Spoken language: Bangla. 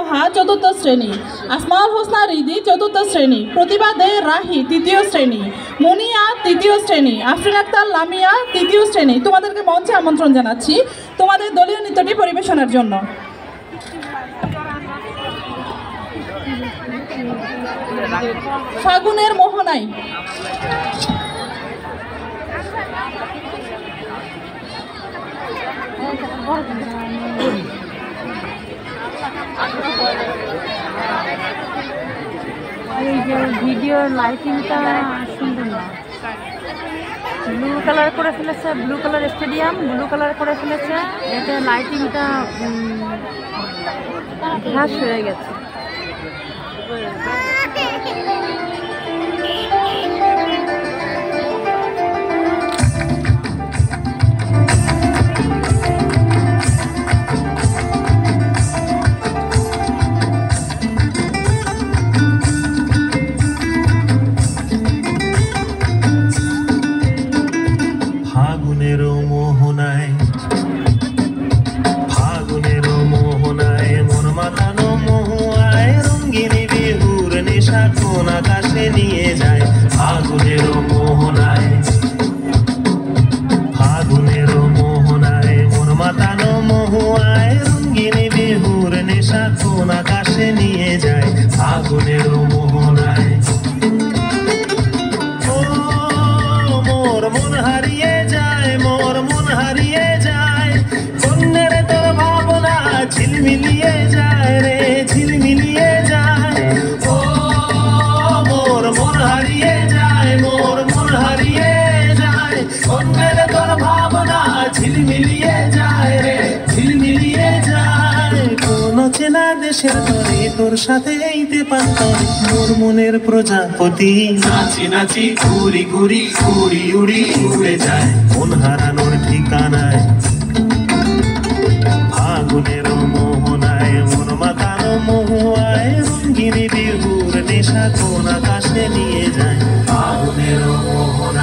তোহা চতুর্থ শ্রেণী, আসমাউল হোসনা রিদি চতুর্থ শ্রেণী, প্রতিভা দে রাহি তৃতীয় শ্রেণী, মুনিয়া তৃতীয় শ্রেণী, আফরিন আক্তার লামিয়া তৃতীয় শ্রেণী। তোমাদেরকে মঞ্চে আমন্ত্রণ জানাচ্ছি তোমাদের দলীয় নৃত্যটি পরিবেশনের জন্য। ফাগুনের মোহনায়। এই যে ভিডিওর লাইটিংটা সুন্দর না, ব্লু কালার করে ফেলেছে, blue colour stadium blue colour করে ফেলেছে, এতে লাইটিংটা ঘাস হয়ে গেছে। ফাগুনের মোহনায়, ফাগুনের মোহনায় মন মাতানো মহুয়ায় রঙ্গিনী বিহুর নেশা কোন আকাশে নিয়ে যায়। ফাগুনের মোহনায়, ফাগুনের মোহনায় মন মাতানো মহুয়ায় রঙ্গিনী বিহুর নেশা কোন আকাশে নিয়ে যায়। ফাগুনের মোহনায় মোর মন হারিয়ে যায়, মোর মন হারিয়ে যায়, কন্যের তোর ভাবনা ঝিলমিলিয়ে যায় রে, ঝিলমিলিয়ে যায়। ও মোর মন হারিয়ে যায়, মোর মন হারিয়ে যায়, কন্যের তোর ভাবনা ঝিলমিলিয়ে যায় রে, ঝিলমিলিয়ে যায়। কোন চেনা দেশের তরে তোর সাথে এইতে পান্তরে মোর মনের প্রজাপতি নাচি নাচি ঘুরি ঘুরি উড়ি উড়ি উড়ে যায় মন হারানোর ঠিকানায়। ফাগুনের মোহনায় মন মাতানো মহুয়ায় রঙ্গিনী বিহুর নেশা কোন আকাশে নিয়ে যায়। ফাগুনের মোহনায়।